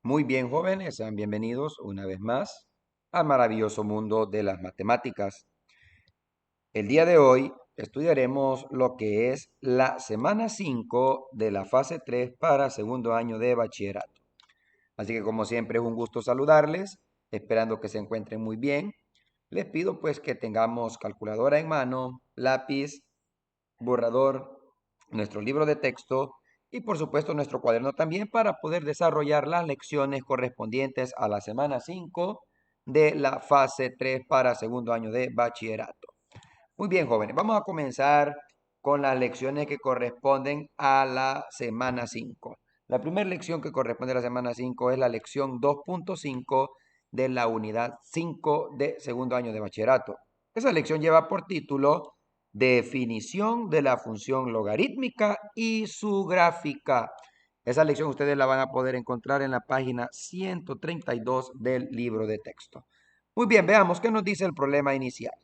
Muy bien, jóvenes, sean bienvenidos una vez más al maravilloso mundo de las matemáticas. El día de hoy estudiaremos lo que es la semana 5 de la fase 3 para segundo año de bachillerato. Así que como siempre es un gusto saludarles, esperando que se encuentren muy bien. Les pido pues que tengamos calculadora en mano, lápiz, borrador, nuestro libro de texto y por supuesto nuestro cuaderno también para poder desarrollar las lecciones correspondientes a la semana 5 de la fase 3 para segundo año de bachillerato. Muy bien, jóvenes, vamos a comenzar con las lecciones que corresponden a la semana 5. La primera lección que corresponde a la semana 5 es la lección 2.5 de la unidad 5 de segundo año de bachillerato. Esa lección lleva por título Definición de la función logarítmica y su gráfica. Esa lección ustedes la van a poder encontrar en la página 132 del libro de texto. Muy bien, veamos qué nos dice el problema inicial.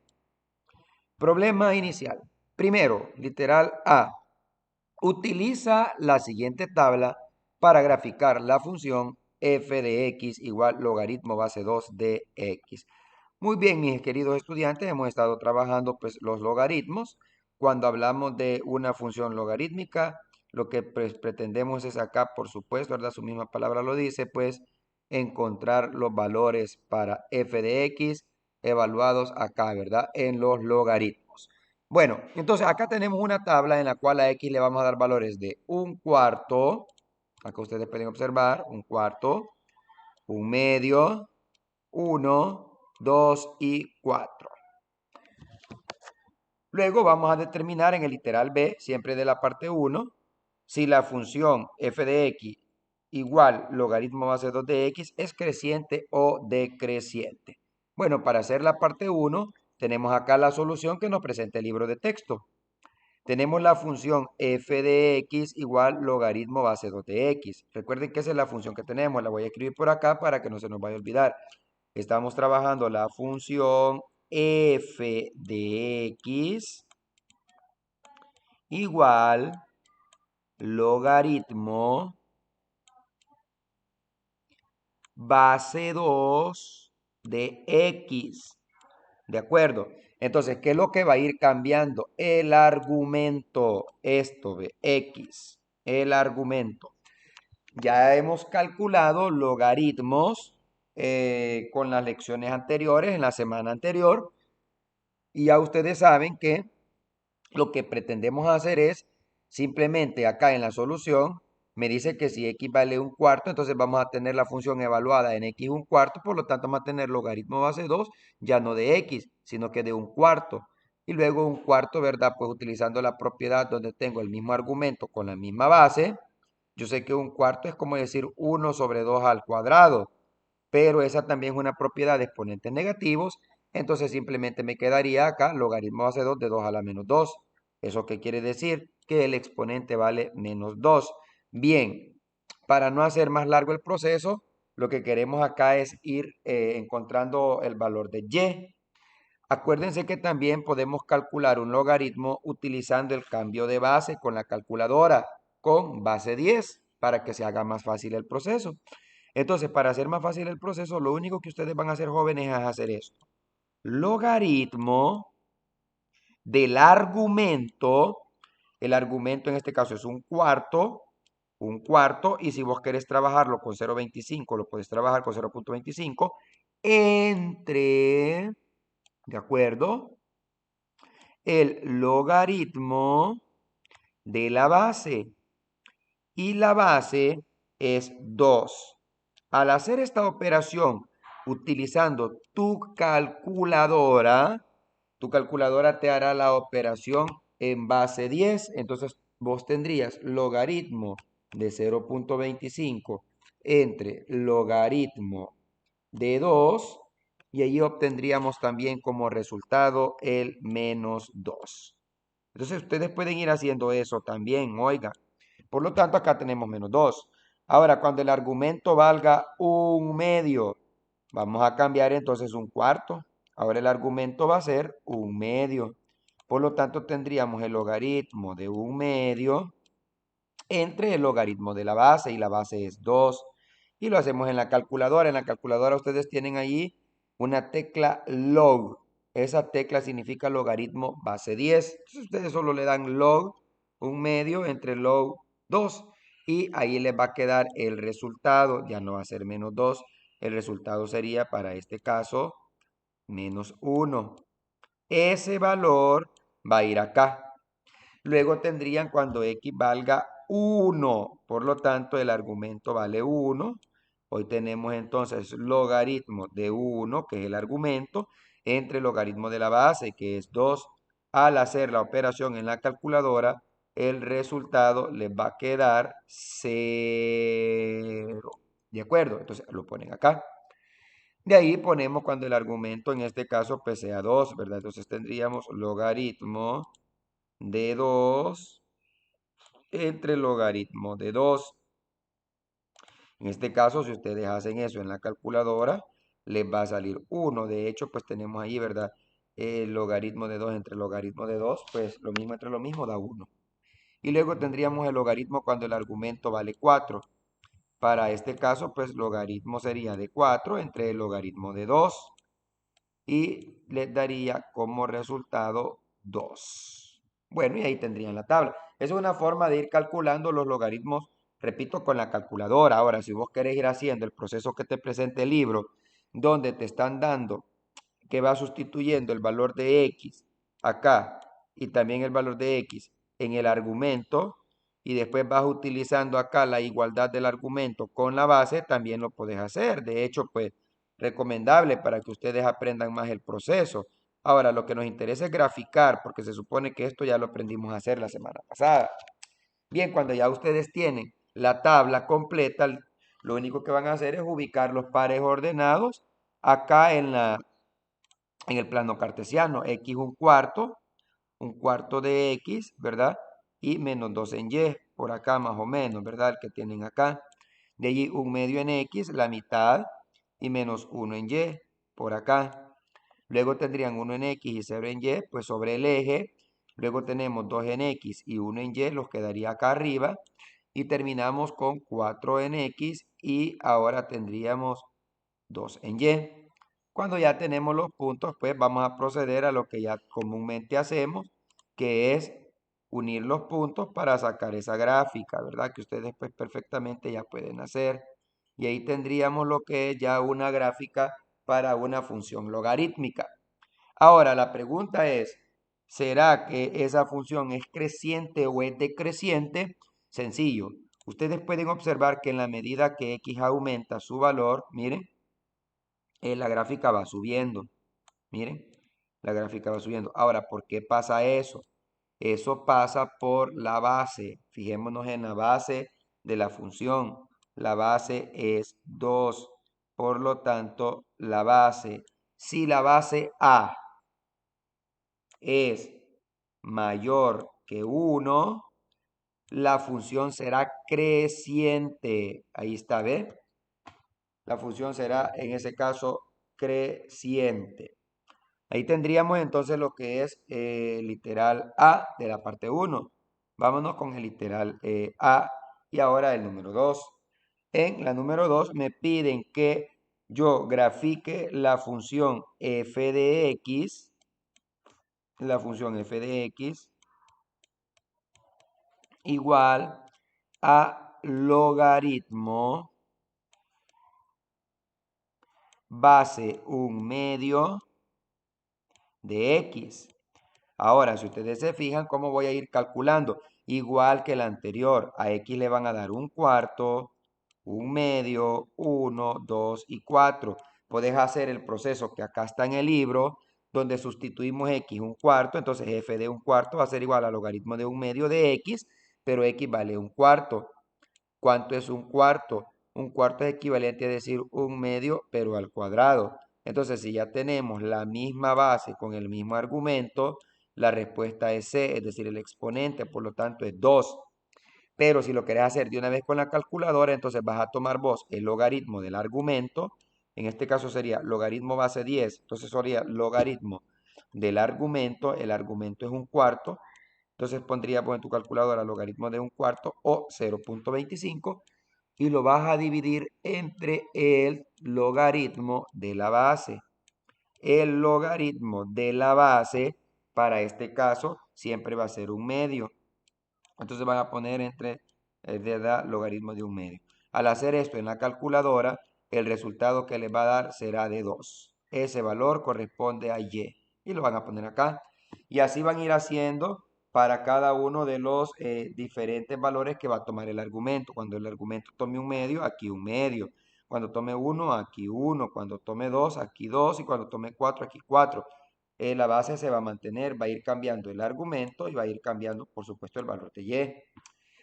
Problema inicial. Primero, literal A. Utiliza la siguiente tabla para graficar la función f de x igual logaritmo base 2 de x. Muy bien, mis queridos estudiantes, hemos estado trabajando pues los logaritmos. Cuando hablamos de una función logarítmica, lo que pues, pretendemos es acá, por supuesto, ¿verdad? Su misma palabra lo dice, pues encontrar los valores para f de x evaluados acá, ¿verdad? En los logaritmos. Bueno, entonces acá tenemos una tabla en la cual a x le vamos a dar valores de un cuarto, acá ustedes pueden observar, un cuarto, un medio, 1, 2 y 4. Luego vamos a determinar en el literal B, siempre de la parte 1, si la función f de x igual logaritmo base 2 de x es creciente o decreciente. Bueno, para hacer la parte 1, tenemos acá la solución que nos presenta el libro de texto. Tenemos la función f de x igual logaritmo base 2 de x. Recuerden que esa es la función que tenemos. La voy a escribir por acá para que no se nos vaya a olvidar. Estamos trabajando la función f de x igual logaritmo base 2 de x. ¿De acuerdo? Entonces, ¿qué es lo que va a ir cambiando? El argumento, esto de x, el argumento. Ya hemos calculado logaritmos con las lecciones anteriores, en la semana anterior, y ya ustedes saben que lo que pretendemos hacer es simplemente acá en la solución, me dice que si x vale un cuarto, entonces vamos a tener la función evaluada en x un cuarto, por lo tanto vamos a tener logaritmo base 2, ya no de x, sino que de un cuarto. Y luego un cuarto, ¿verdad? Pues utilizando la propiedad donde tengo el mismo argumento con la misma base, yo sé que un cuarto es como decir 1 sobre 2 al cuadrado, pero esa también es una propiedad de exponentes negativos, entonces simplemente me quedaría acá logaritmo base 2 de 2 a la menos 2. ¿Eso qué quiere decir? Que el exponente vale menos 2. Bien, para no hacer más largo el proceso, lo que queremos acá es ir encontrando el valor de y. Acuérdense que también podemos calcular un logaritmo utilizando el cambio de base con la calculadora, con base 10, para que se haga más fácil el proceso. Entonces, para hacer más fácil el proceso, lo único que ustedes van a hacer, jóvenes, es hacer esto. Logaritmo del argumento, el argumento en este caso es un cuarto, y si vos querés trabajarlo con 0.25, lo puedes trabajar con 0.25, entre, ¿de acuerdo? El logaritmo de la base. Y la base es 2. Al hacer esta operación utilizando tu calculadora te hará la operación en base 10. Entonces vos tendrías logaritmo de 0.25 entre logaritmo de 2 y allí obtendríamos también como resultado el menos 2. Entonces ustedes pueden ir haciendo eso también, oiga. Por lo tanto, acá tenemos menos 2. Ahora, cuando el argumento valga un medio, vamos a cambiar entonces un cuarto. Ahora el argumento va a ser un medio. Por lo tanto, tendríamos el logaritmo de un medio entre el logaritmo de la base, y la base es 2. y lo hacemos en la calculadora. En la calculadora ustedes tienen allí una tecla log. Esa tecla significa logaritmo base 10. Entonces ustedes solo le dan log 1/2 entre log 2 y ahí les va a quedar el resultado. Ya no va a ser menos 2. El resultado sería para este caso menos 1. Ese valor va a ir acá. Luego tendrían cuando x valga 1. Por lo tanto, el argumento vale 1. Hoy tenemos entonces logaritmo de 1, que es el argumento, entre logaritmo de la base, que es 2. Al hacer la operación en la calculadora, el resultado les va a quedar 0. ¿De acuerdo? Entonces lo ponen acá. De ahí ponemos cuando el argumento en este caso pues sea 2, ¿verdad? Entonces tendríamos logaritmo de 2 entre logaritmo de 2. En este caso, si ustedes hacen eso en la calculadora, les va a salir 1. De hecho, pues tenemos ahí, ¿verdad? El logaritmo de 2 entre logaritmo de 2, pues lo mismo entre lo mismo da 1. Y luego tendríamos el logaritmo cuando el argumento vale 4. Para este caso, pues logaritmo sería de 4 entre el logaritmo de 2 y les daría como resultado 2. Bueno, y ahí tendrían la tabla. Es una forma de ir calculando los logaritmos, repito, con la calculadora. Ahora, si vos querés ir haciendo el proceso que te presenta el libro, donde te están dando que va sustituyendo el valor de x acá y también el valor de x en el argumento, y después vas utilizando acá la igualdad del argumento con la base, también lo puedes hacer. De hecho, pues recomendable para que ustedes aprendan más el proceso. Ahora, lo que nos interesa es graficar, porque se supone que esto ya lo aprendimos a hacer la semana pasada. Bien, cuando ya ustedes tienen la tabla completa, lo único que van a hacer es ubicar los pares ordenados acá en el plano cartesiano. X un cuarto de X, ¿verdad? Y menos 2 en Y, por acá más o menos, ¿verdad? El que tienen acá. De allí 1/2 en X, la mitad, y menos 1 en Y, por acá. Luego tendrían 1 en X y 0 en Y, pues sobre el eje. Luego tenemos 2 en X y 1 en Y, los quedaría acá arriba. Y terminamos con 4 en X y ahora tendríamos 2 en Y. Cuando ya tenemos los puntos, pues vamos a proceder a lo que ya comúnmente hacemos, que es unir los puntos para sacar esa gráfica, ¿verdad? Que ustedes pues perfectamente ya pueden hacer. Y ahí tendríamos lo que es ya una gráfica para una función logarítmica. Ahora, la pregunta es, ¿será que esa función es creciente o es decreciente? Sencillo. Ustedes pueden observar que en la medida que x aumenta su valor, miren, la gráfica va subiendo. Miren, la gráfica va subiendo. Ahora, ¿por qué pasa eso? Eso pasa por la base. Fijémonos en la base de la función. La base es 2. Por lo tanto, la base, si la base A es mayor que 1, la función será creciente. Ahí está, ¿ve? La función será, en ese caso, creciente. Ahí tendríamos entonces lo que es literal A de la parte 1. Vámonos con el literal A y ahora el número 2. En la número 2 me piden que yo grafique la función f de x, igual a logaritmo base 1/2 de x. Ahora, si ustedes se fijan, ¿cómo voy a ir calculando? Igual que el anterior, a x le van a dar 1/4, 1/2, 1, 2 y 4. Puedes hacer el proceso que acá está en el libro, donde sustituimos x 1/4, entonces f de 1/4 va a ser igual al logaritmo de 1/2 de x, pero x vale 1/4. ¿Cuánto es 1/4? 1/4 es equivalente a decir 1/2, pero al cuadrado. Entonces, si ya tenemos la misma base con el mismo argumento, la respuesta es c, es decir, el exponente, por lo tanto es 2. Pero si lo querés hacer de una vez con la calculadora, entonces vas a tomar vos el logaritmo del argumento. En este caso sería logaritmo base 10. Entonces sería logaritmo del argumento. El argumento es 1/4. Entonces pondrías vos en tu calculadora logaritmo de 1/4 o 0.25 y lo vas a dividir entre el logaritmo de la base. El logaritmo de la base, para este caso, siempre va a ser un medio. Entonces van a poner entre logaritmo de un medio. Al hacer esto en la calculadora, el resultado que les va a dar será de 2. Ese valor corresponde a y. Y lo van a poner acá. Y así van a ir haciendo para cada uno de los diferentes valores que va a tomar el argumento. Cuando el argumento tome un medio, aquí un medio. Cuando tome 1, aquí 1. Cuando tome 2, aquí 2. Y cuando tome 4, aquí 4. La base se va a mantener, va a ir cambiando el argumento y va a ir cambiando, por supuesto, el valor de y.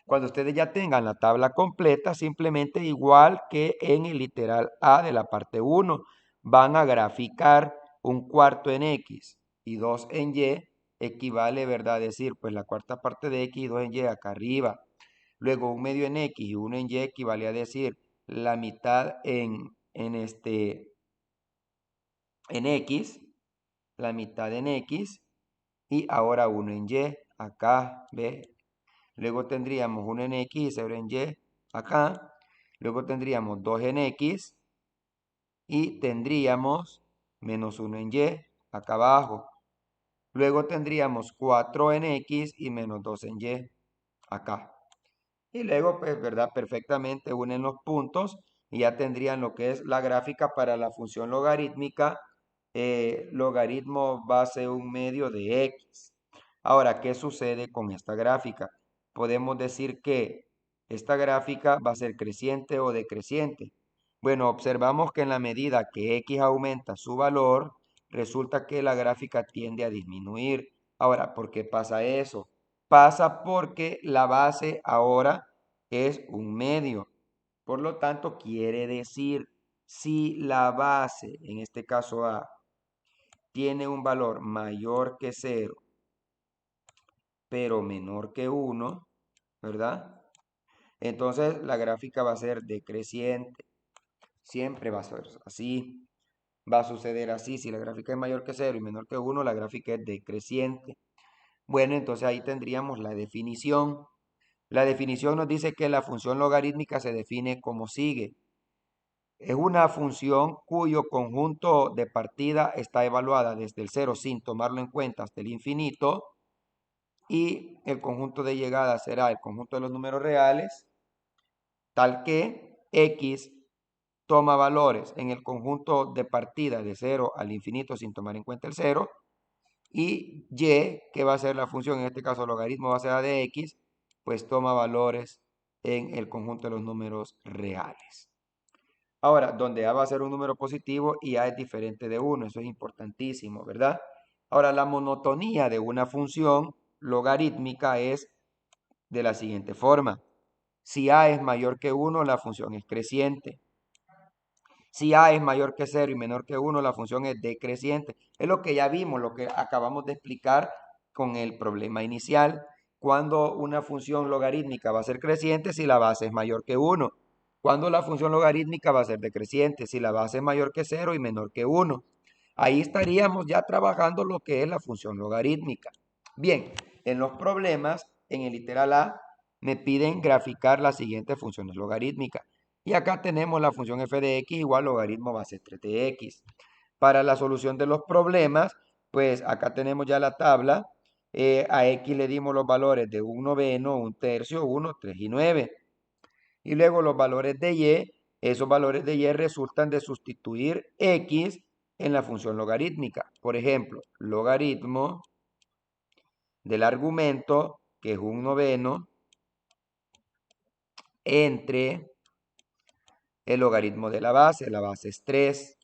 Cuando ustedes ya tengan la tabla completa, simplemente igual que en el literal A de la parte 1, van a graficar un cuarto en X y 2 en Y, equivale, ¿verdad? Decir, pues la cuarta parte de X y 2 en Y acá arriba. Luego un medio en X y 1 en Y equivale a decir la mitad en X, la mitad en X y ahora 1 en Y, acá, ¿ve? Luego tendríamos 1 en X y 0 en Y, acá. Luego tendríamos 2 en X y tendríamos menos 1 en Y, acá abajo. Luego tendríamos 4 en X y menos 2 en Y, acá. Y luego, pues, ¿verdad? Perfectamente unen los puntos y ya tendrían lo que es la gráfica para la función logarítmica, logaritmo base un medio de X. Ahora, ¿qué sucede con esta gráfica? Podemos decir que esta gráfica va a ser creciente o decreciente. Bueno, observamos que en la medida que X aumenta su valor, resulta que la gráfica tiende a disminuir. Ahora, ¿por qué pasa eso? Pasa porque la base ahora es un medio. Por lo tanto, quiere decir, si la base, en este caso A, tiene un valor mayor que 0, pero menor que 1, ¿verdad? Entonces la gráfica va a ser decreciente. Siempre va a ser así. Va a suceder así. Si la gráfica es mayor que 0 y menor que 1, la gráfica es decreciente. Bueno, entonces ahí tendríamos la definición. La definición nos dice que la función logarítmica se define como sigue. Es una función cuyo conjunto de partida está evaluada desde el 0 sin tomarlo en cuenta hasta el infinito. Y el conjunto de llegada será el conjunto de los números reales, tal que X toma valores en el conjunto de partida de 0 al infinito sin tomar en cuenta el 0. Y Y, que va a ser la función, en este caso logaritmo va a ser A de X, pues toma valores en el conjunto de los números reales. Ahora, donde A va a ser un número positivo y A es diferente de 1, eso es importantísimo, ¿verdad? Ahora, la monotonía de una función logarítmica es de la siguiente forma. Si A es mayor que 1, la función es creciente. Si A es mayor que 0 y menor que 1, la función es decreciente. Es lo que ya vimos, lo que acabamos de explicar con el problema inicial. Cuando una función logarítmica va a ser creciente si la base es mayor que 1. Cuando la función logarítmica va a ser decreciente si la base es mayor que 0 y menor que 1. Ahí estaríamos ya trabajando lo que es la función logarítmica. Bien, en los problemas, en el literal A, me piden graficar las siguientes funciones logarítmicas. Y acá tenemos la función f de x igual logaritmo base 3 de x. Para la solución de los problemas, pues acá tenemos ya la tabla. A x le dimos los valores de 1 noveno, 1 tercio, 1, 3 y 9. Y luego los valores de y, esos valores de y resultan de sustituir x en la función logarítmica. Por ejemplo, logaritmo del argumento, que es 1 noveno, entre el logaritmo de la base es 3.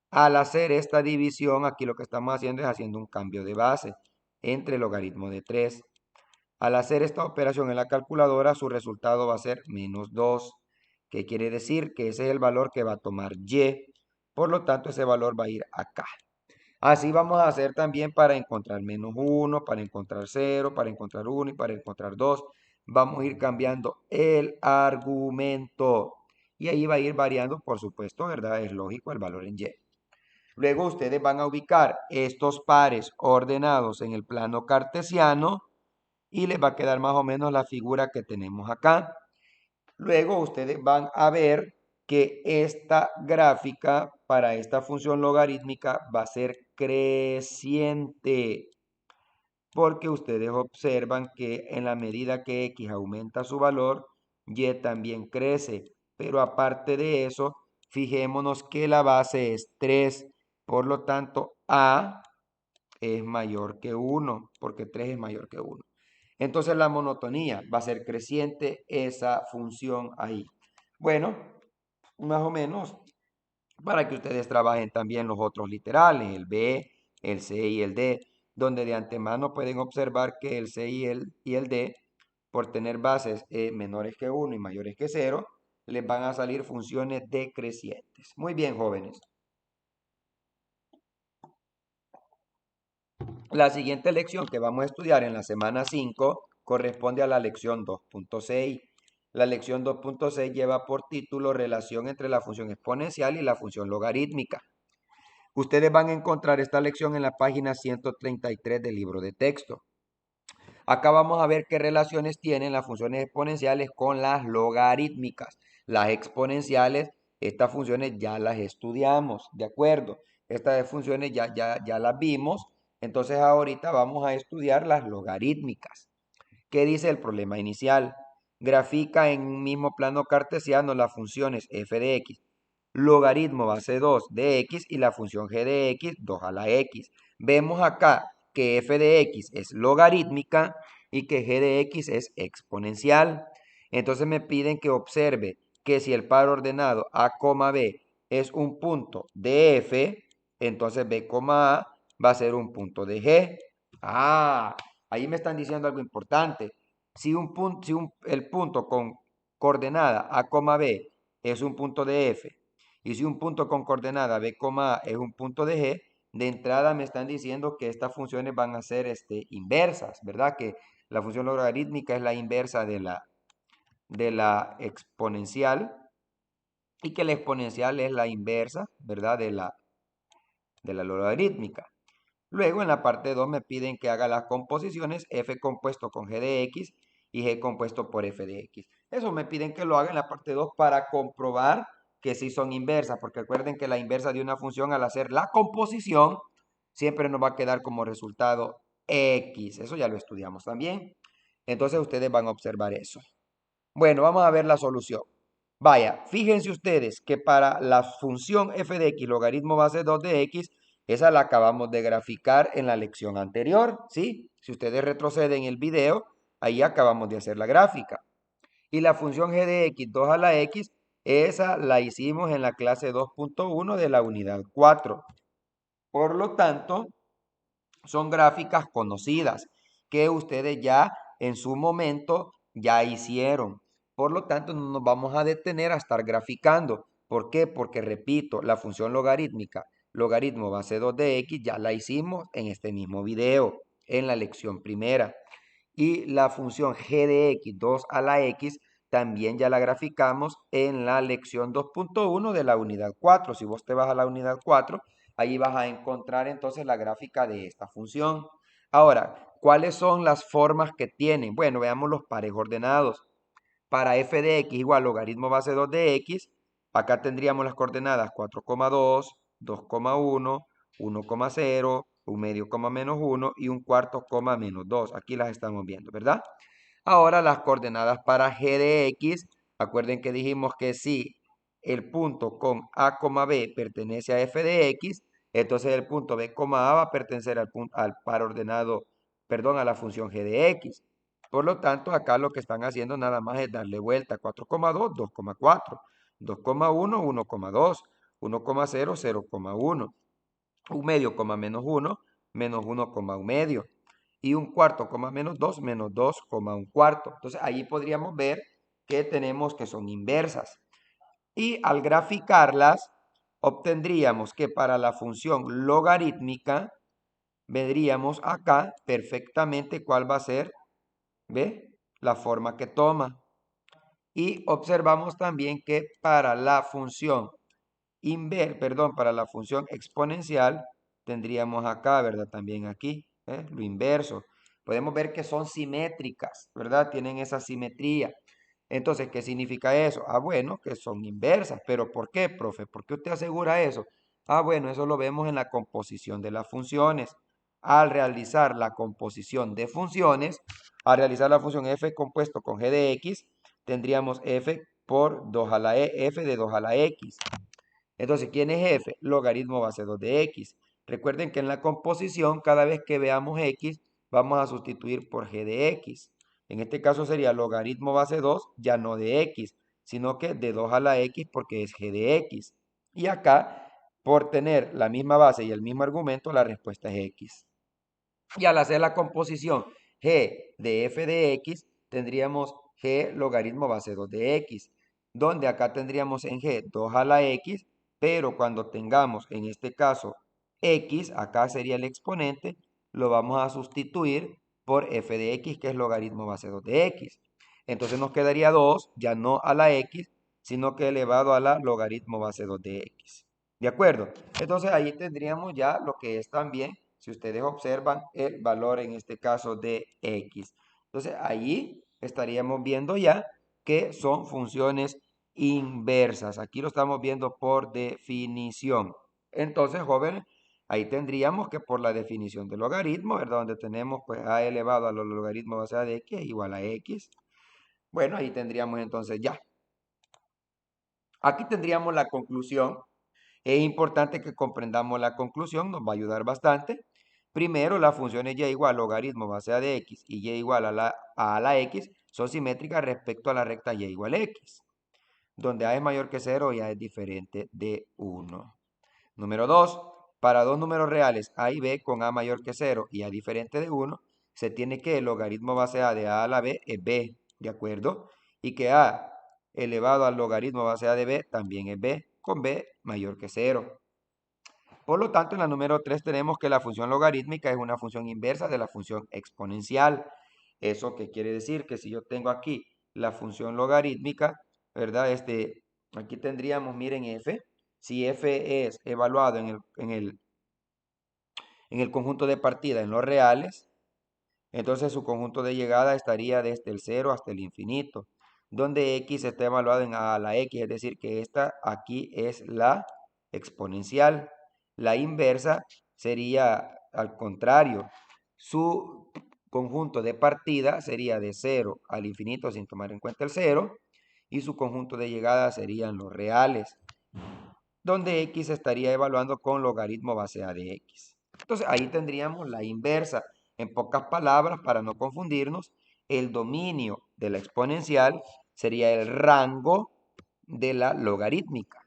Al hacer esta división, aquí lo que estamos haciendo es haciendo un cambio de base entre el logaritmo de 3. Al hacer esta operación en la calculadora, su resultado va a ser menos 2. ¿Qué quiere decir? Que ese es el valor que va a tomar y. Por lo tanto, ese valor va a ir acá. Así vamos a hacer también para encontrar menos 1, para encontrar 0, para encontrar 1 y para encontrar 2. Vamos a ir cambiando el argumento. Y ahí va a ir variando, por supuesto, ¿verdad? Es lógico el valor en y. Luego ustedes van a ubicar estos pares ordenados en el plano cartesiano y les va a quedar más o menos la figura que tenemos acá. Luego ustedes van a ver que esta gráfica para esta función logarítmica va a ser creciente, porque ustedes observan que en la medida que x aumenta su valor, y también crece. Pero aparte de eso, fijémonos que la base es 3, por lo tanto a es mayor que 1, porque 3 es mayor que 1. Entonces la monotonía va a ser creciente esa función ahí. Bueno, más o menos para que ustedes trabajen también los otros literales, el B, el C y el D, donde de antemano pueden observar que el C y el D, por tener bases menores que 1 y mayores que 0, les van a salir funciones decrecientes. Muy bien, jóvenes. La siguiente lección que vamos a estudiar en la semana 5 corresponde a la lección 2.6. La lección 2.6 lleva por título Relación entre la función exponencial y la función logarítmica. Ustedes van a encontrar esta lección en la página 133 del libro de texto. Acá vamos a ver qué relaciones tienen las funciones exponenciales con las logarítmicas. Las exponenciales, estas funciones ya las estudiamos, ¿de acuerdo? Estas funciones ya las vimos, entonces ahorita vamos a estudiar las logarítmicas. ¿Qué dice el problema inicial? Grafica en un mismo plano cartesiano las funciones f de x, logaritmo base 2 de x y la función g de x, 2 a la x. Vemos acá que f de x es logarítmica y que g de x es exponencial. Entonces me piden que observe que si el par ordenado a, b es un punto de f, entonces b, a va a ser un punto de g. Ahí me están diciendo algo importante. Si el punto con coordenada a, b es un punto de f, y si un punto con coordenada b, a es un punto de g, de entrada me están diciendo que estas funciones van a ser inversas, ¿verdad? Que la función logarítmica es la inversa de la exponencial y que la exponencial es la inversa, ¿verdad? De la logarítmica. Luego en la parte 2 me piden que haga las composiciones f compuesto con g de x y g compuesto por f de x. Eso me piden que lo haga en la parte 2 para comprobar que sí son inversas, porque recuerden que la inversa de una función al hacer la composición siempre nos va a quedar como resultado x. Eso ya lo estudiamos también. Entonces ustedes van a observar eso. Bueno, vamos a ver la solución. Vaya, fíjense ustedes que para la función f de x logaritmo base 2 de x, esa la acabamos de graficar en la lección anterior, ¿sí? Si ustedes retroceden el video, ahí acabamos de hacer la gráfica. Y la función g de x 2 a la x, esa la hicimos en la clase 2.1 de la unidad 4. Por lo tanto, son gráficas conocidas que ustedes ya en su momento ya hicieron. Por lo tanto, no nos vamos a detener a estar graficando. ¿Por qué? Porque, repito, la función logarítmica, logaritmo base 2 de x, ya la hicimos en este mismo video, en la lección primera. Y la función g de x, 2 a la x, también ya la graficamos en la lección 2.1 de la unidad 4. Si vos te vas a la unidad 4, ahí vas a encontrar entonces la gráfica de esta función. Ahora, ¿cuáles son las formas que tienen? Bueno, veamos los pares ordenados. Para f de x igual logaritmo base 2 de x, acá tendríamos las coordenadas 4,2, 2,1, 1,0, un medio coma menos 1 y un cuarto coma menos 2. Aquí las estamos viendo, ¿verdad? Ahora las coordenadas para g de x, acuerden que dijimos que si el punto con a, b pertenece a f de x, entonces el punto b, a va a pertenecer al par ordenado, perdón, a la función g de x. Por lo tanto, acá lo que están haciendo nada más es darle vuelta. 4,2, 2,4, 2,1, 1,2, 1,0, 0,1, un medio, menos 1, menos 1, un medio, y un cuarto, menos 2, menos 2, un cuarto. Entonces, ahí podríamos ver que tenemos que son inversas. Y al graficarlas, obtendríamos que para la función logarítmica, veríamos acá perfectamente cuál va a ser, ¿ve? La forma que toma. Y observamos también que para la función para la función exponencial, tendríamos acá, ¿verdad? También aquí, lo inverso. Podemos ver que son simétricas, ¿verdad? Tienen esa simetría. Entonces, ¿qué significa eso? Ah, bueno, que son inversas. ¿Pero por qué, profe? ¿Por qué usted asegura eso? Ah, bueno, eso lo vemos en la composición de las funciones. Al realizar la composición de funciones, al realizar la función f compuesto con g de x, tendríamos f por 2 a la f de 2 a la x. Entonces, ¿quién es f? Logaritmo base 2 de x. Recuerden que en la composición, cada vez que veamos x, vamos a sustituir por g de x. En este caso sería logaritmo base 2, ya no de x, sino que de 2 a la x porque es g de x. Y acá, por tener la misma base y el mismo argumento, la respuesta es x. Y al hacer la composición g de f de x, tendríamos g logaritmo base 2 de x, donde acá tendríamos en g 2 a la x, pero cuando tengamos en este caso x, acá sería el exponente, lo vamos a sustituir por f de x, que es logaritmo base 2 de x. Entonces nos quedaría 2, ya no a la x, sino que elevado a la logaritmo base 2 de x. ¿De acuerdo? Entonces ahí tendríamos ya lo que es también, si ustedes observan, el valor en este caso de x. Entonces ahí estaríamos viendo ya que son funciones inversas. Aquí lo estamos viendo por definición. Entonces, jóvenes, ahí tendríamos que por la definición del logaritmo, ¿verdad? Donde tenemos pues a elevado a los logaritmos basados de x igual a x. Bueno, ahí tendríamos entonces ya. Aquí tendríamos la conclusión. Es importante que comprendamos la conclusión, nos va a ayudar bastante. Primero, las funciones y igual logaritmo base a de x y y igual a la x son simétricas respecto a la recta y igual a x, donde a es mayor que 0 y a es diferente de 1. Número 2, para dos números reales a y b con a mayor que 0 y a diferente de 1, se tiene que el logaritmo base a de a la b es b, ¿de acuerdo? Y que a elevado al logaritmo base a de b también es b, con b mayor que 0. Por lo tanto, en la número 3 tenemos que la función logarítmica es una función inversa de la función exponencial. ¿Eso qué quiere decir? Que si yo tengo aquí la función logarítmica, ¿verdad? Aquí tendríamos, miren, f. Si f es evaluado en el conjunto de partida en los reales, entonces su conjunto de llegada estaría desde el 0 hasta el infinito, donde x está evaluado en a la x, es decir, que esta aquí es la exponencial. La inversa sería al contrario. Su conjunto de partida sería de 0 al infinito sin tomar en cuenta el 0, y su conjunto de llegada serían los reales, donde x estaría evaluando con logaritmo base a de x. Entonces ahí tendríamos la inversa. En pocas palabras, para no confundirnos, el dominio de la exponencial sería el rango de la logarítmica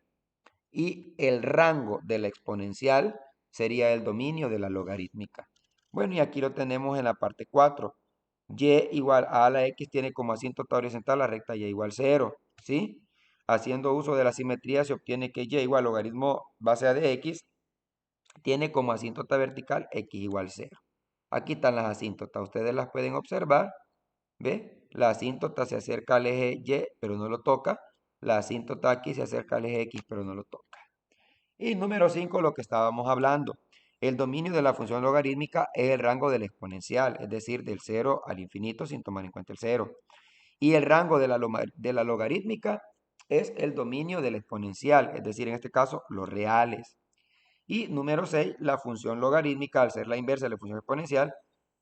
y el rango de la exponencial sería el dominio de la logarítmica. Bueno, y aquí lo tenemos en la parte 4. Y igual a la x tiene como asíntota horizontal la recta y igual 0, ¿sí? Haciendo uso de la simetría se obtiene que y igual logaritmo base a de x tiene como asíntota vertical x igual 0. Aquí están las asíntotas, ustedes las pueden observar, ¿ve? La asíntota se acerca al eje y, pero no lo toca. La asíntota aquí se acerca al eje x, pero no lo toca. Y número 5, lo que estábamos hablando. El dominio de la función logarítmica es el rango del exponencial, es decir, del 0 al infinito sin tomar en cuenta el 0. Y el rango de la logarítmica es el dominio del exponencial, es decir, en este caso, los reales. Y número 6, la función logarítmica, al ser la inversa de la función exponencial,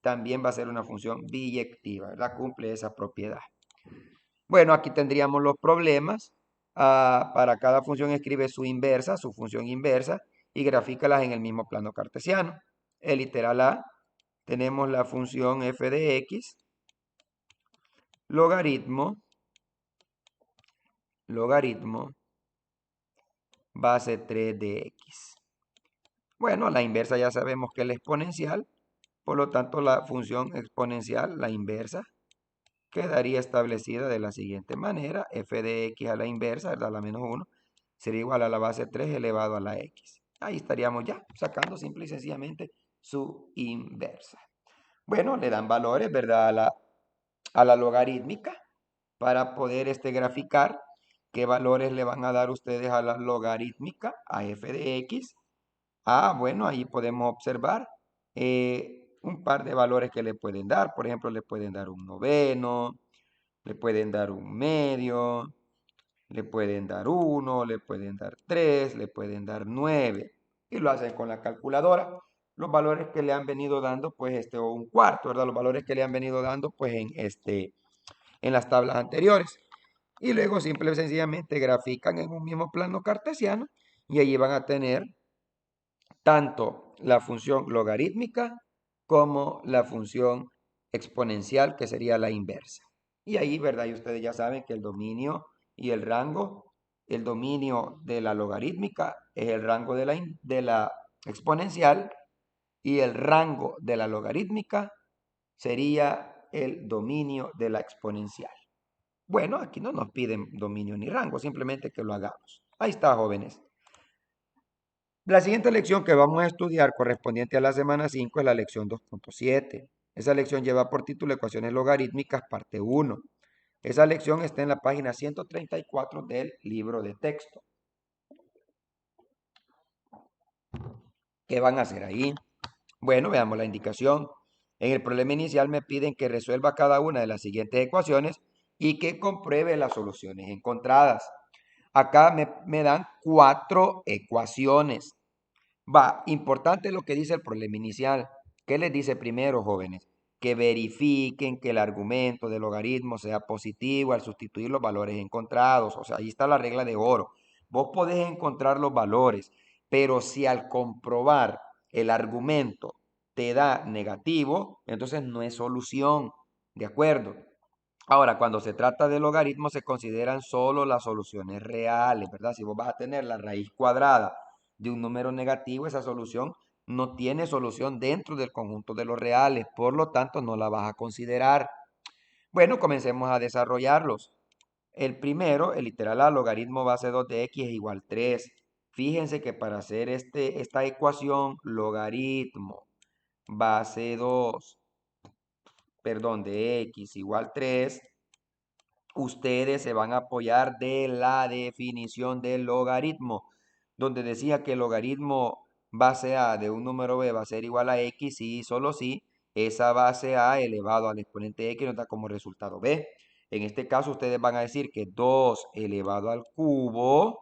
también va a ser una función biyectiva, ¿verdad? Cumple esa propiedad. Bueno, aquí tendríamos los problemas. Para cada función escribe su inversa, su función inversa, y grafícalas en el mismo plano cartesiano. El literal A, tenemos la función f de x, logaritmo, base 3 de x. Bueno, la inversa ya sabemos que es la exponencial, por lo tanto la función exponencial, la inversa, quedaría establecida de la siguiente manera. F de x a la inversa, ¿verdad? La menos 1, sería igual a la base 3 elevado a la x. Ahí estaríamos ya sacando simple y sencillamente su inversa. Bueno, le dan valores, ¿verdad? A la logarítmica para poder graficar qué valores le van a dar ustedes a la logarítmica, a f de x. Bueno, ahí podemos observar un par de valores que le pueden dar. Por ejemplo, le pueden dar un noveno, Le pueden dar un medio, le pueden dar 1, le pueden dar 3, le pueden dar 9. Y lo hacen con la calculadora. Los valores que le han venido dando, pues o un cuarto, ¿verdad? Los valores que le han venido dando, pues en las tablas anteriores. Y luego simple y sencillamente grafican en un mismo plano cartesiano y allí van a tener tanto la función logarítmica como la función exponencial, que sería la inversa. Y ahí, ¿verdad? Y ustedes ya saben que el dominio y el dominio de la logarítmica es el rango de la exponencial y el rango de la logarítmica sería el dominio de la exponencial. Bueno, aquí no nos piden dominio ni rango, simplemente que lo hagamos. Ahí está, jóvenes. La siguiente lección que vamos a estudiar correspondiente a la semana 5 es la lección 2.7. Esa lección lleva por título Ecuaciones logarítmicas, parte 1. Esa lección está en la página 134 del libro de texto. ¿Qué van a hacer ahí? Bueno, veamos la indicación. En el problema inicial me piden que resuelva cada una de las siguientes ecuaciones y que compruebe las soluciones encontradas. Acá me dan 4 ecuaciones. Va, importante lo que dice el problema inicial. ¿Qué les dice primero, jóvenes? Que verifiquen que el argumento del logaritmo sea positivo al sustituir los valores encontrados. O sea, ahí está la regla de oro. Vos podés encontrar los valores, pero si al comprobar el argumento te da negativo, entonces no es solución. ¿De acuerdo? Ahora, cuando se trata de logaritmos, se consideran solo las soluciones reales, ¿verdad? Si vos vas a tener la raíz cuadrada de un número negativo, esa solución no tiene solución dentro del conjunto de los reales, por lo tanto no la vas a considerar. Bueno, comencemos a desarrollarlos. El primero, el literal A, logaritmo base 2 de x es igual 3. Fíjense que para hacer esta ecuación, logaritmo base 2, perdón, de x igual 3, ustedes se van a apoyar de la definición del logaritmo, donde decía que el logaritmo base A de un número B va a ser igual a X y solo si esa base A elevado al exponente X nos da como resultado B. En este caso ustedes van a decir que 2 elevado al cubo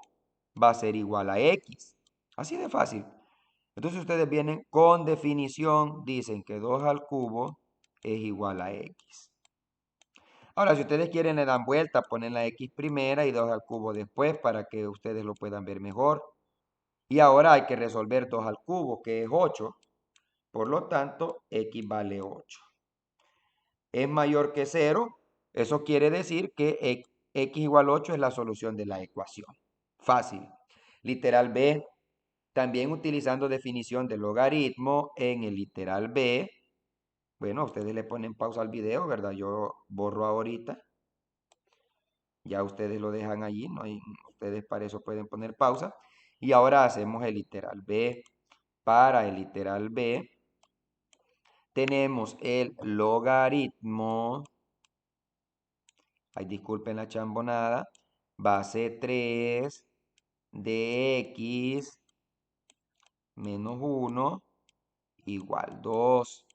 va a ser igual a X. Así de fácil. Entonces ustedes vienen con definición, dicen que 2 al cubo es igual a X. Ahora, si ustedes quieren, le dan vuelta, ponen la x primera y 2 al cubo después para que ustedes lo puedan ver mejor. Y ahora hay que resolver 2 al cubo, que es 8. Por lo tanto, x vale 8. Es mayor que 0. Eso quiere decir que x igual 8 es la solución de la ecuación. Fácil. Literal B. También utilizando definición de logaritmo en el literal B. Bueno, ustedes le ponen pausa al video, ¿verdad? Yo borro ahorita. Ya ustedes lo dejan allí, no hay, ustedes para eso pueden poner pausa. Y ahora hacemos el literal B. Para el literal B tenemos el logaritmo, ay, disculpen la chambonada, base 3 de x menos 1 igual 2.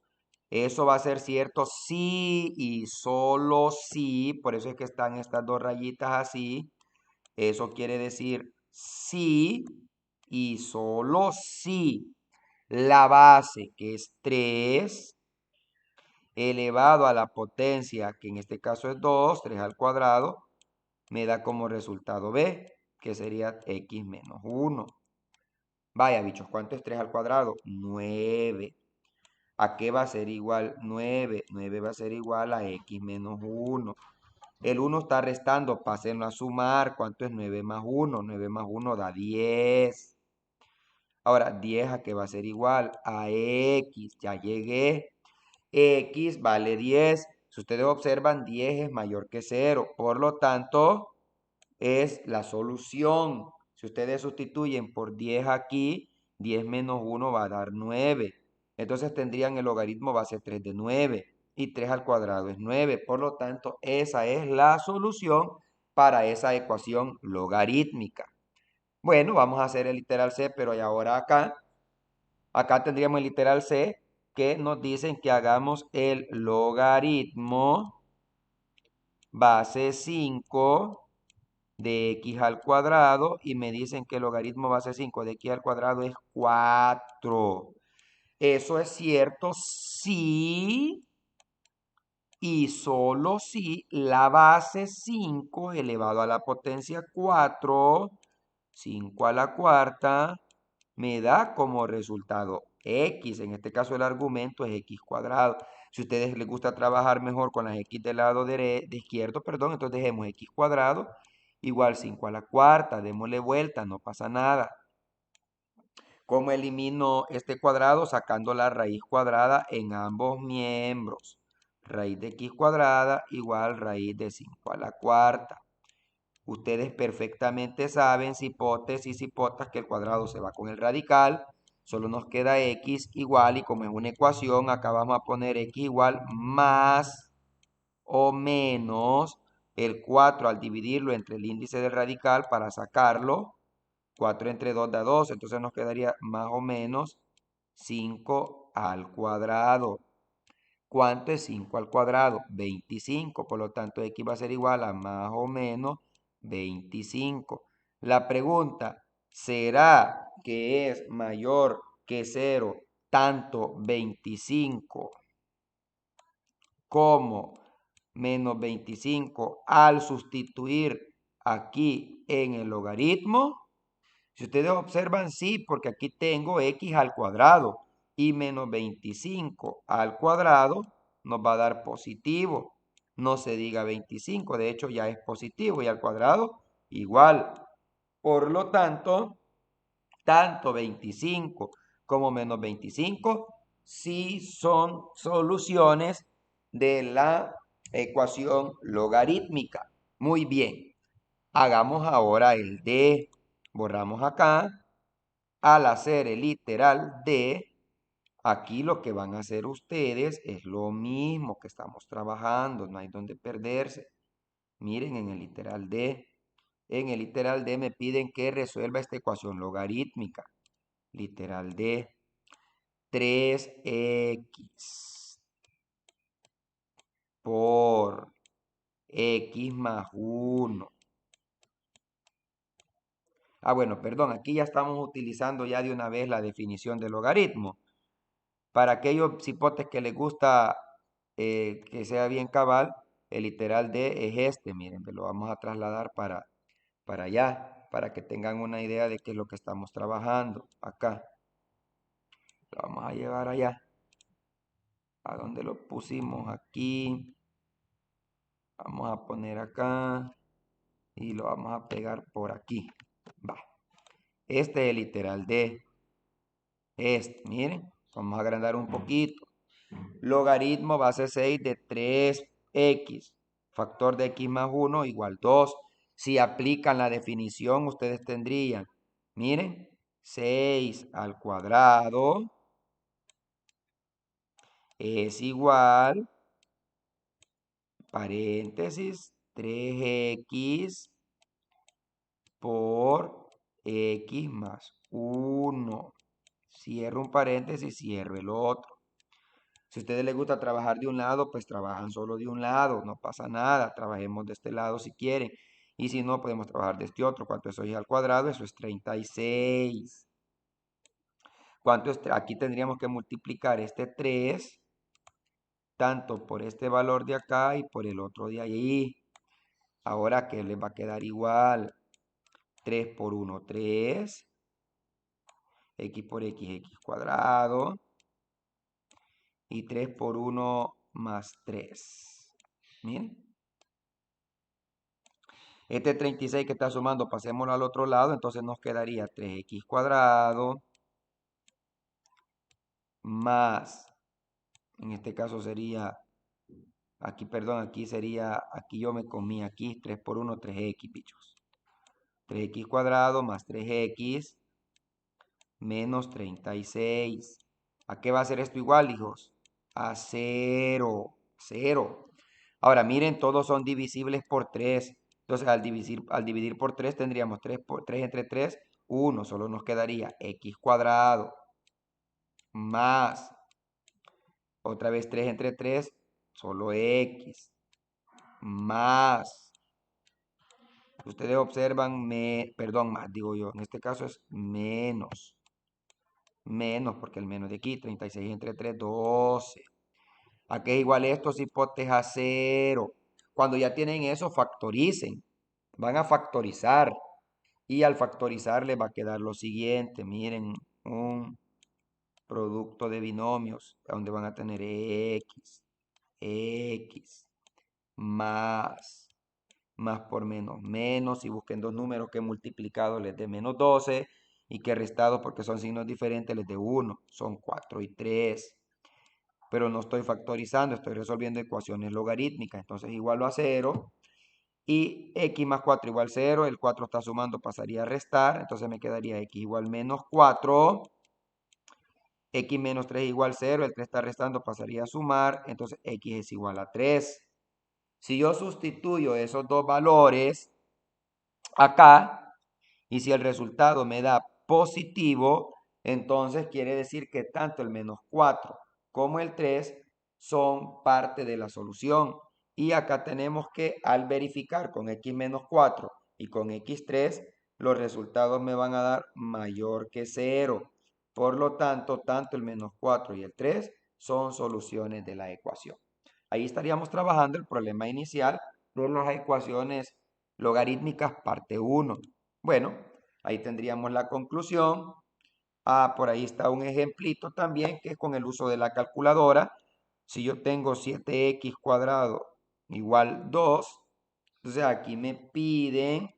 Eso va a ser cierto si y solo si, por eso es que están estas dos rayitas así. Eso quiere decir si y solo si la base, que es 3, elevado a la potencia, que en este caso es 2, 3 al cuadrado, me da como resultado B, que sería x menos 1. Vaya, bichos, ¿cuánto es 3 al cuadrado? 9. ¿A qué va a ser igual 9? 9 va a ser igual a x menos 1. El 1 está restando, pásenlo a sumar. ¿Cuánto es 9 más 1? 9 más 1 da 10. Ahora, 10 a qué va a ser igual a x. Ya llegué. X vale 10. Si ustedes observan, 10 es mayor que 0. Por lo tanto, es la solución. Si ustedes sustituyen por 10 aquí, 10 menos 1 va a dar 9. Entonces tendrían el logaritmo base 3 de 9 y 3 al cuadrado es 9. Por lo tanto, esa es la solución para esa ecuación logarítmica. Bueno, vamos a hacer el literal C, pero ahora acá tendríamos el literal C que nos dicen que hagamos el logaritmo base 5 de x al cuadrado y me dicen que el logaritmo base 5 de x al cuadrado es 4. Eso es cierto si y solo si la base 5 elevado a la potencia 4, 5 a la cuarta, me da como resultado x. En este caso el argumento es x cuadrado. Si a ustedes les gusta trabajar mejor con las x del lado de izquierdo, perdón, entonces dejemos x cuadrado igual 5 a la cuarta. Démosle vuelta, no pasa nada. ¿Cómo elimino este cuadrado? Sacando la raíz cuadrada en ambos miembros. Raíz de x cuadrada igual raíz de 5 a la cuarta. Ustedes perfectamente saben, cipotes y cipotas, que el cuadrado se va con el radical. Solo nos queda x igual, y como es una ecuación, acá vamos a poner x igual más o menos el 4 al dividirlo entre el índice del radical para sacarlo. 4 entre 2 da 2, entonces nos quedaría más o menos 5 al cuadrado. ¿Cuánto es 5 al cuadrado? 25, por lo tanto x va a ser igual a más o menos 25. La pregunta, ¿será que es mayor que 0 tanto 25 como menos 25 al sustituir aquí en el logaritmo? Si ustedes observan, sí, porque aquí tengo x al cuadrado y menos 25 al cuadrado nos va a dar positivo. No se diga 25, de hecho ya es positivo y al cuadrado igual. Por lo tanto, tanto 25 como menos 25 sí son soluciones de la ecuación logarítmica. Muy bien. Hagamos ahora el D. Borramos acá. Al hacer el literal D, aquí lo que van a hacer ustedes es lo mismo que estamos trabajando. No hay donde perderse. Miren en el literal D. En el literal D me piden que resuelva esta ecuación logarítmica. Literal D. 3x por x más 1. Bueno, perdón, aquí ya estamos utilizando ya de una vez la definición del logaritmo. Para aquellos cipotes que les gusta que sea bien cabal, el literal D es este, miren, lo vamos a trasladar para allá, para que tengan una idea de qué es lo que estamos trabajando acá. Lo vamos a llevar allá. ¿A dónde lo pusimos? Aquí. Vamos a poner acá y lo vamos a pegar por aquí. Va. Este es el literal D. Miren, vamos a agrandar un poquito. Logaritmo base 6 de 3x. Factor de x más 1 igual 2. Si aplican la definición, ustedes tendrían, miren, 6 al cuadrado es igual, paréntesis, 3x por x más 1. Cierro un paréntesis, cierro el otro. Si a ustedes les gusta trabajar de un lado, pues trabajan solo de un lado, no pasa nada. Trabajemos de este lado si quieren. Y si no, podemos trabajar de este otro. ¿Cuánto es 6 al cuadrado? Eso es 36. ¿Cuánto es? Aquí tendríamos que multiplicar este 3, tanto por este valor de acá y por el otro de ahí. Ahora, ¿qué les va a quedar igual? 3 por 1, 3. X por x, x cuadrado. Y 3 por 1 más 3. Miren. Este 36 que está sumando, pasémoslo al otro lado, entonces nos quedaría 3x cuadrado más, en este caso sería, aquí, perdón, aquí sería, aquí yo me comí, aquí 3 por 1, 3x, bichos. 3x cuadrado más 3x menos 36. ¿A qué va a ser esto igual, hijos? A 0. 0. Ahora, miren, todos son divisibles por 3. Entonces, al dividir por 3 tendríamos 3 entre 3, 1. Solo nos quedaría x cuadrado más, otra vez 3 entre 3, solo x, más. Ustedes observan, perdón, más digo yo, en este caso es menos. Menos, porque el menos de aquí, 36 entre 3, 12. ¿A qué es igual esto? Si hipoteca 0. Cuando ya tienen eso, factoricen. Van a factorizar. Y al factorizar les va a quedar lo siguiente. Miren, un producto de binomios, donde van a tener x, más por menos, menos, y busquen dos números que multiplicados les dé menos 12 y que restados porque son signos diferentes les dé 1, son 4 y 3. Pero no estoy factorizando, estoy resolviendo ecuaciones logarítmicas, entonces igualo a 0 y x más 4 igual 0, el 4 está sumando, pasaría a restar, entonces me quedaría x igual menos 4, x menos 3 igual 0, el 3 está restando, pasaría a sumar, entonces x es igual a 3. Si yo sustituyo esos dos valores acá, y si el resultado me da positivo, entonces quiere decir que tanto el menos 4 como el 3 son parte de la solución. Y acá tenemos que al verificar con x menos 4 y con x3, los resultados me van a dar mayor que 0. Por lo tanto, tanto el menos 4 y el 3 son soluciones de la ecuación. Ahí estaríamos trabajando el problema inicial de las ecuaciones logarítmicas parte 1. Bueno, ahí tendríamos la conclusión. Por ahí está un ejemplito también que es con el uso de la calculadora. Si yo tengo 7x cuadrado igual 2, entonces aquí me piden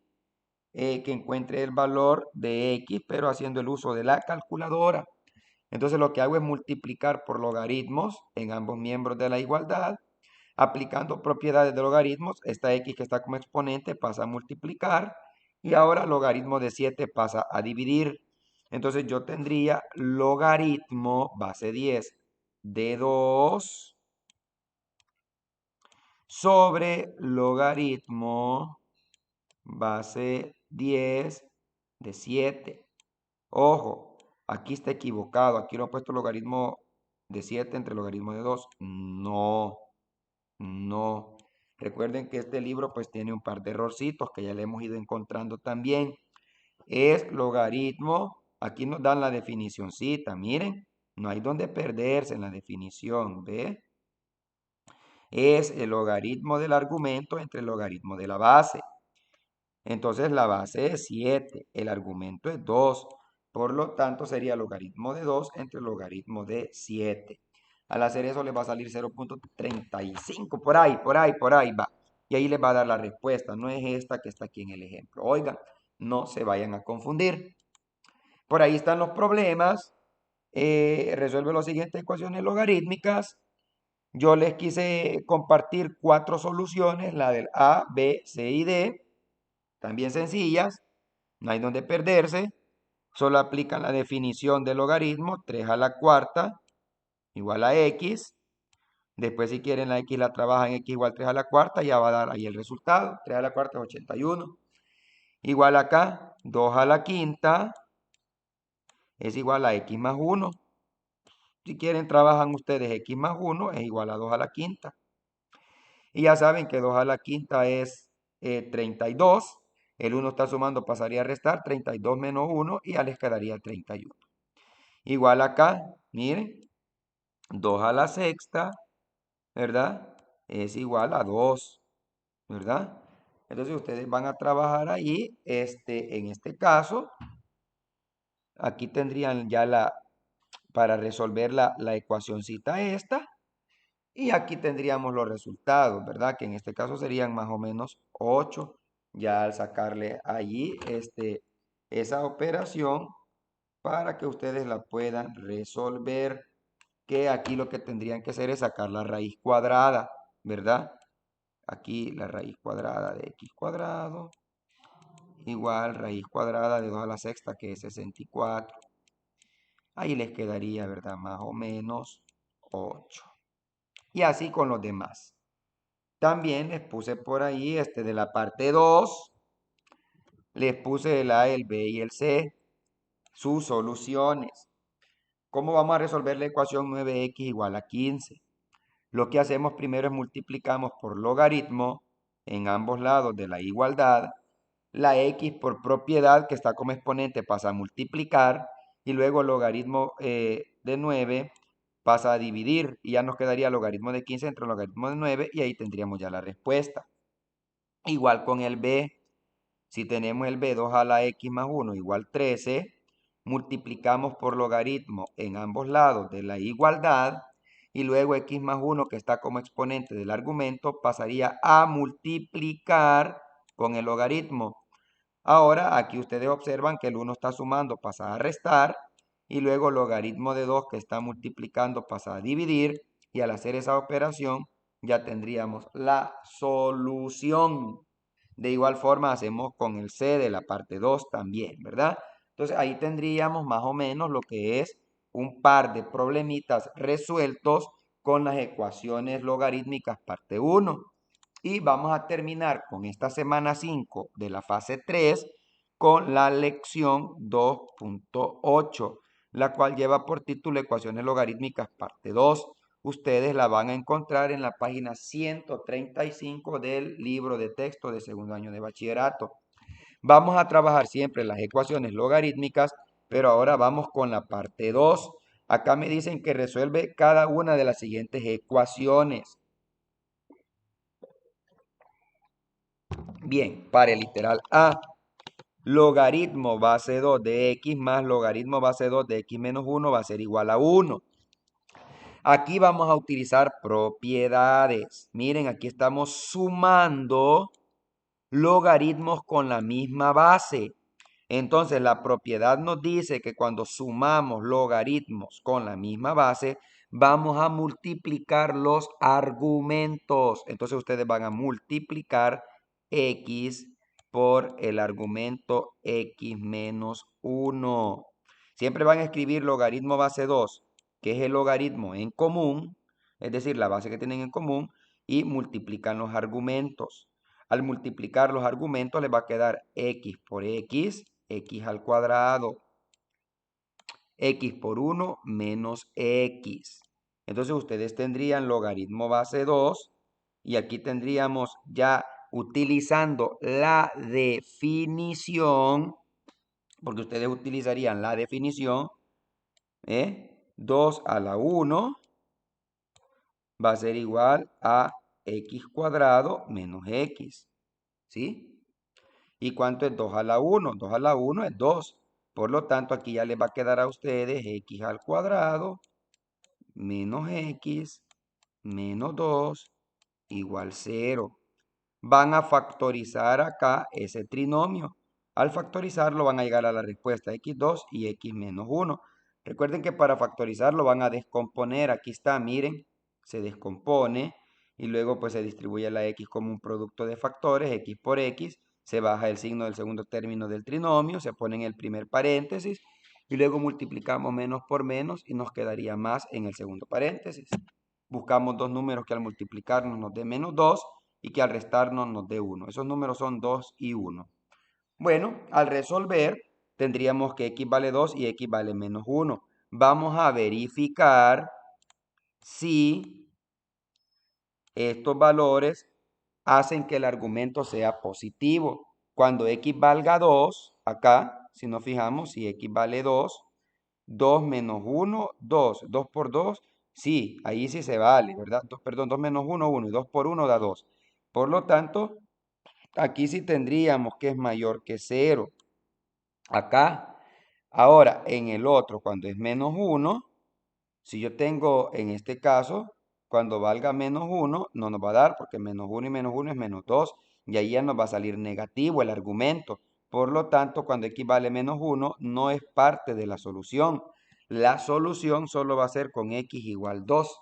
que encuentre el valor de x, pero haciendo el uso de la calculadora. Entonces lo que hago es multiplicar por logaritmos en ambos miembros de la igualdad. Aplicando propiedades de logaritmos, esta x que está como exponente pasa a multiplicar y ahora logaritmo de 7 pasa a dividir. Entonces yo tendría logaritmo base 10 de 2 sobre logaritmo base 10 de 7. Ojo, aquí está equivocado. Aquí lo he puesto logaritmo de 7 entre logaritmo de 2. No. No. Recuerden que este libro pues tiene un par de errorcitos que ya le hemos ido encontrando también. Es logaritmo. Aquí nos dan la definicióncita. Miren, no hay donde perderse en la definición. ¿Ve? Es el logaritmo del argumento entre el logaritmo de la base. Entonces la base es 7. El argumento es 2. Por lo tanto sería logaritmo de 2 entre logaritmo de 7. Al hacer eso les va a salir 0.35, por ahí va. Y ahí les va a dar la respuesta. No es esta que está aquí en el ejemplo. Oigan, no se vayan a confundir. Por ahí están los problemas. Resuelve las siguientes ecuaciones logarítmicas. Yo les quise compartir 4 soluciones, la del A, B, C y D. También sencillas. No hay donde perderse. Solo aplican la definición del logaritmo. 3 a la cuarta igual a x. Después si quieren la x la trabajan x igual 3 a la cuarta, ya va a dar ahí el resultado. 3 a la cuarta es 81. Igual acá, 2 a la quinta es igual a x más 1. Si quieren trabajan ustedes x más 1 es igual a 2 a la quinta. Y ya saben que 2 a la quinta es 32. El 1 está sumando, pasaría a restar 32 menos 1 y ya les quedaría 31. Igual acá, miren, 2 a la sexta, ¿verdad? Es igual a 2. ¿Verdad? Entonces ustedes van a trabajar ahí, en este caso, aquí tendrían ya para resolver la ecuacióncita esta, y aquí tendríamos los resultados, ¿verdad? Que en este caso serían más o menos 8, ya al sacarle allí, esa operación para que ustedes la puedan resolver, que aquí lo que tendrían que hacer es sacar la raíz cuadrada, ¿verdad? Aquí la raíz cuadrada de x cuadrado igual raíz cuadrada de 2 a la sexta, que es 64. Ahí les quedaría, ¿verdad? Más o menos 8. Y así con los demás. También les puse por ahí, de la parte 2, les puse el A, el B y el C, sus soluciones. ¿Cómo vamos a resolver la ecuación 9x igual a 15? Lo que hacemos primero es multiplicamos por logaritmo en ambos lados de la igualdad, la x por propiedad que está como exponente pasa a multiplicar y luego el logaritmo de 9 pasa a dividir y ya nos quedaría el logaritmo de 15 entre el logaritmo de 9 y ahí tendríamos ya la respuesta. Igual con el b, si tenemos el b 2 a la x más 1 igual 13, multiplicamos por logaritmo en ambos lados de la igualdad y luego x más 1 que está como exponente del argumento pasaría a multiplicar con el logaritmo. Ahora aquí ustedes observan que el 1 está sumando, pasa a restar y luego el logaritmo de 2 que está multiplicando pasa a dividir y al hacer esa operación ya tendríamos la solución. De igual forma hacemos con el C de la parte 2 también, ¿verdad? Entonces ahí tendríamos más o menos lo que es un par de problemitas resueltos con las ecuaciones logarítmicas parte 1. Y vamos a terminar con esta semana 5 de la fase 3 con la lección 2.8, la cual lleva por título Ecuaciones logarítmicas parte 2. Ustedes la van a encontrar en la página 135 del libro de texto de segundo año de bachillerato. Vamos a trabajar siempre las ecuaciones logarítmicas, pero ahora vamos con la parte 2. Acá me dicen que resuelve cada una de las siguientes ecuaciones. Bien, para el literal A, logaritmo base 2 de x más logaritmo base 2 de x menos 1 va a ser igual a 1. Aquí vamos a utilizar propiedades. Miren, aquí estamos sumando logaritmos con la misma base. Entonces, la propiedad nos dice que cuando sumamos logaritmos con la misma base, vamos a multiplicar los argumentos. Entonces, ustedes van a multiplicar x por el argumento x menos 1. Siempre van a escribir logaritmo base 2, que es el logaritmo en común, es decir, la base que tienen en común, y multiplican los argumentos. Al multiplicar los argumentos les va a quedar x por x, x al cuadrado, x por 1 menos x. Entonces ustedes tendrían logaritmo base 2 y aquí tendríamos ya utilizando la definición, porque ustedes utilizarían la definición, 2 a la 1 va a ser igual a x cuadrado menos x, ¿sí? ¿Y cuánto es 2 a la 1? 2 a la 1 es 2. Por lo tanto, aquí ya les va a quedar a ustedes x al cuadrado menos x menos 2 igual 0. Van a factorizar acá ese trinomio. Al factorizarlo van a llegar a la respuesta x2 y x menos 1. Recuerden que para factorizarlo van a descomponer. Aquí está, miren, se descompone y luego pues se distribuye la x como un producto de factores, x por x. Se baja el signo del segundo término del trinomio, se pone en el primer paréntesis y luego multiplicamos menos por menos y nos quedaría más en el segundo paréntesis. Buscamos dos números que al multiplicarnos nos dé menos 2 y que al restarnos nos dé 1. Esos números son 2 y 1. Bueno, al resolver tendríamos que x vale 2 y x vale menos 1. Vamos a verificar si estos valores hacen que el argumento sea positivo. Cuando x valga 2, acá, si nos fijamos, si x vale 2, 2 menos 1, 2. 2 por 2, sí, ahí sí se vale, ¿verdad? Perdón, 2 menos 1, 1. Y 2 por 1 da 2. Por lo tanto, aquí sí tendríamos que es mayor que 0. Acá. Ahora, en el otro, cuando es menos 1, si yo tengo, en este caso, cuando valga menos 1, no nos va a dar porque menos 1 y menos 1 es menos 2. Y ahí ya nos va a salir negativo el argumento. Por lo tanto, cuando x vale menos 1, no es parte de la solución. La solución solo va a ser con x igual 2.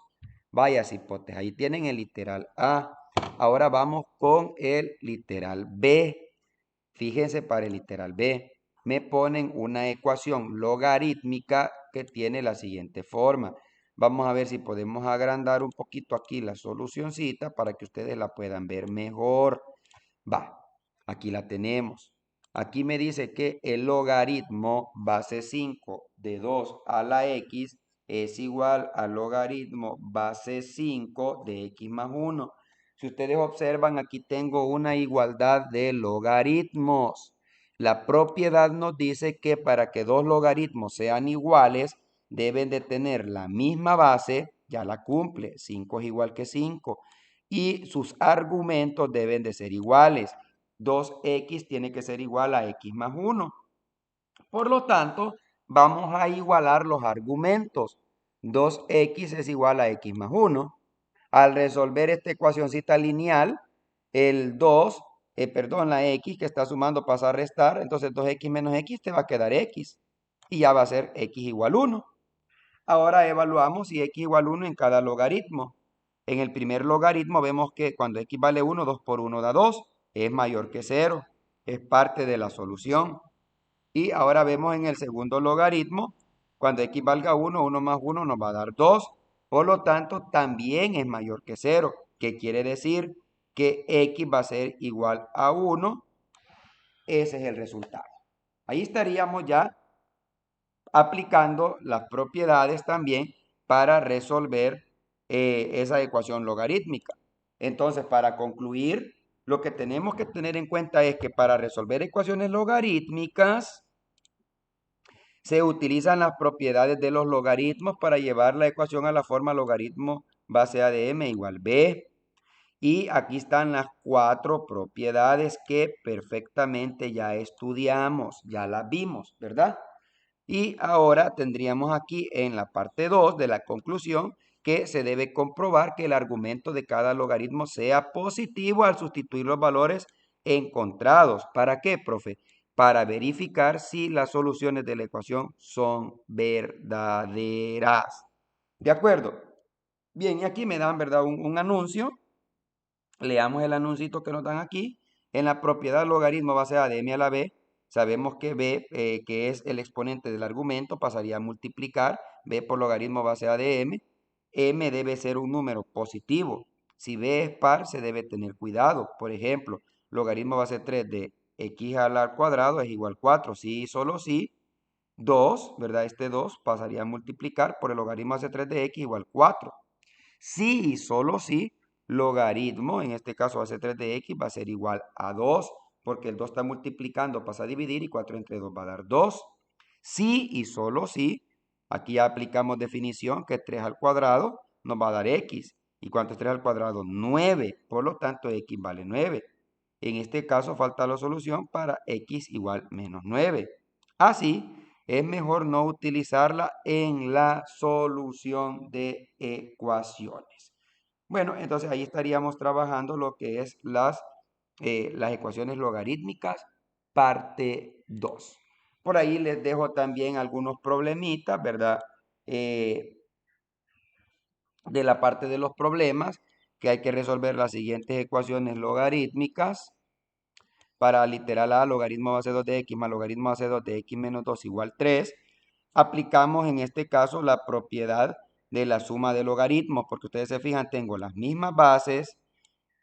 Vaya cipotes, ahí tienen el literal A. Ahora vamos con el literal B. Fíjense para el literal B. Me ponen una ecuación logarítmica que tiene la siguiente forma. Vamos a ver si podemos agrandar un poquito aquí la solucioncita para que ustedes la puedan ver mejor. Va, aquí la tenemos. Aquí me dice que el logaritmo base 5 de 2 a la x es igual al logaritmo base 5 de x más 1. Si Si ustedes observan, aquí tengo una igualdad de logaritmos. La propiedad nos dice que para que dos logaritmos sean iguales, deben de tener la misma base, ya la cumple, 5 es igual que 5, y sus argumentos deben de ser iguales. 2x tiene que ser igual a x más 1. Por lo tanto, vamos a igualar los argumentos. 2x es igual a x más 1. Al resolver esta ecuacióncita lineal, el 2, perdón, la x que está sumando pasa a restar, entonces 2x menos x te va a quedar x. Y ya va a ser x igual 1. Ahora evaluamos si x igual 1 en cada logaritmo. En el primer logaritmo vemos que cuando x vale 1, 2 por 1 da 2, es mayor que 0, es parte de la solución. Y ahora vemos en el segundo logaritmo, cuando x valga 1, 1 más 1 nos va a dar 2. Por lo tanto, también es mayor que 0. ¿Qué quiere decir? Que x va a ser igual a 1. Ese es el resultado. Ahí estaríamos ya aplicando las propiedades también para resolver esa ecuación logarítmica. Entonces, para concluir, lo que tenemos que tener en cuenta es que para resolver ecuaciones logarítmicas, se utilizan las propiedades de los logaritmos para llevar la ecuación a la forma logaritmo base a de m igual b. Y aquí están las 4 propiedades que perfectamente ya estudiamos, ya las vimos, ¿verdad? Y ahora tendríamos aquí en la parte 2 de la conclusión que se debe comprobar que el argumento de cada logaritmo sea positivo al sustituir los valores encontrados. ¿Para qué, profe? Para verificar si las soluciones de la ecuación son verdaderas. ¿De acuerdo? Bien, y aquí me dan, ¿verdad? Un anuncio. Leamos el anuncito que nos dan aquí. En la propiedad logaritmo base a de m a la b, sabemos que b, que es el exponente del argumento, pasaría a multiplicar b por logaritmo base a de m. M debe ser un número positivo. Si b es par, se debe tener cuidado. Por ejemplo, logaritmo base 3 de x al cuadrado es igual a 4. Sí y solo sí. 2, ¿verdad? Este 2 pasaría a multiplicar por el logaritmo base 3 de x igual a 4. Sí y solo si logaritmo, en este caso base 3 de x, va a ser igual a 2, porque el 2 está multiplicando, pasa a dividir y 4 entre 2 va a dar 2. Sí y solo si, aquí ya aplicamos definición que 3 al cuadrado nos va a dar x. ¿Y cuánto es 3 al cuadrado? 9. Por lo tanto, x vale 9. En este caso falta la solución para x igual menos 9. Así, es mejor no utilizarla en la solución de ecuaciones. Bueno, entonces ahí estaríamos trabajando lo que es las ecuaciones logarítmicas, parte 2. Por ahí les dejo también algunos problemitas, ¿verdad? De la parte de los problemas, que hay que resolver las siguientes ecuaciones logarítmicas. Para literal A, logaritmo base 2 de x más logaritmo base 2 de x menos 2 igual 3. Aplicamos en este caso la propiedad de la suma de logaritmos, porque ustedes se fijan, tengo las mismas bases,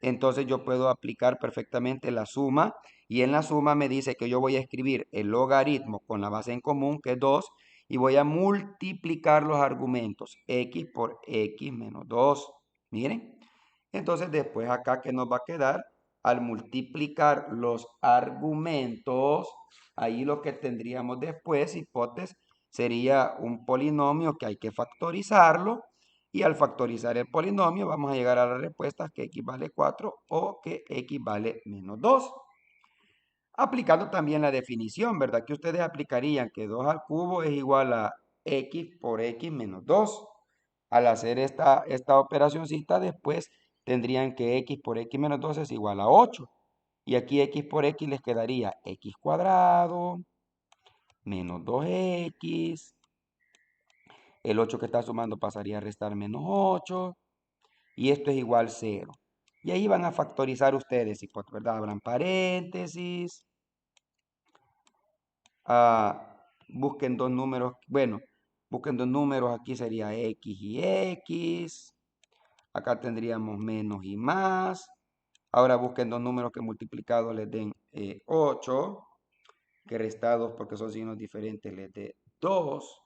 entonces yo puedo aplicar perfectamente la suma, y en la suma me dice que yo voy a escribir el logaritmo con la base en común, que es 2, y voy a multiplicar los argumentos, x por x menos 2. Miren, entonces después acá que nos va a quedar, al multiplicar los argumentos, ahí lo que tendríamos después, hipótesis, sería un polinomio que hay que factorizarlo, y al factorizar el polinomio vamos a llegar a la respuesta que x vale 4 o que x vale menos 2. Aplicando también la definición, ¿verdad? Que ustedes aplicarían que 2 al cubo es igual a x por x menos 2. Al hacer esta operacioncita, después tendrían que x por x menos 2 es igual a 8. Y aquí x por x les quedaría x cuadrado menos 2x. El 8 que está sumando pasaría a restar menos 8. Y esto es igual a 0. Y ahí van a factorizar ustedes, ¿verdad? Abran paréntesis. Busquen dos números, bueno, busquen dos números, aquí sería x y x. Acá tendríamos menos y más. Ahora busquen dos números que multiplicados les den 8, que restados porque son signos diferentes les dé 2.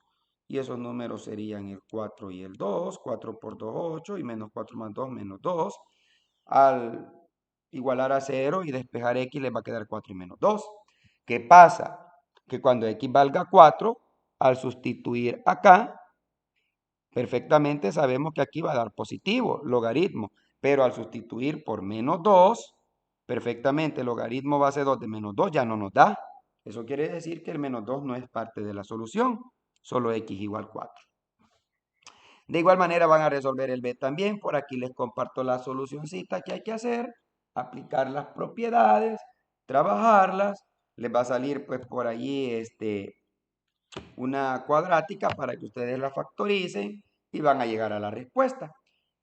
Y esos números serían el 4 y el 2. 4 por 2, 8. Y menos 4 más 2, menos 2. Al igualar a 0 y despejar x les va a quedar 4 y menos 2. ¿Qué pasa? Que cuando x valga 4, al sustituir acá, perfectamente sabemos que aquí va a dar positivo, logaritmo. Pero al sustituir por menos 2, perfectamente el logaritmo base 2 de menos 2 ya no nos da. Eso quiere decir que el menos 2 no es parte de la solución, solo x igual 4. De igual manera van a resolver el b también. Por aquí les comparto la solucioncita que hay que hacer. Aplicar las propiedades, trabajarlas. Les va a salir pues por allí una cuadrática para que ustedes la factoricen y van a llegar a la respuesta.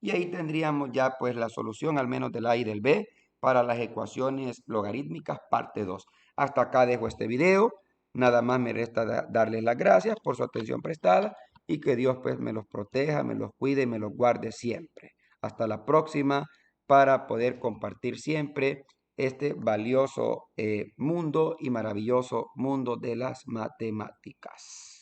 Y ahí tendríamos ya pues la solución al menos del A y del B para las ecuaciones logarítmicas parte 2. Hasta acá dejo este video. Nada más me resta darles las gracias por su atención prestada y que Dios pues me los proteja, me los cuide y me los guarde siempre. Hasta la próxima para poder compartir siempre este valioso mundo y maravilloso mundo de las matemáticas.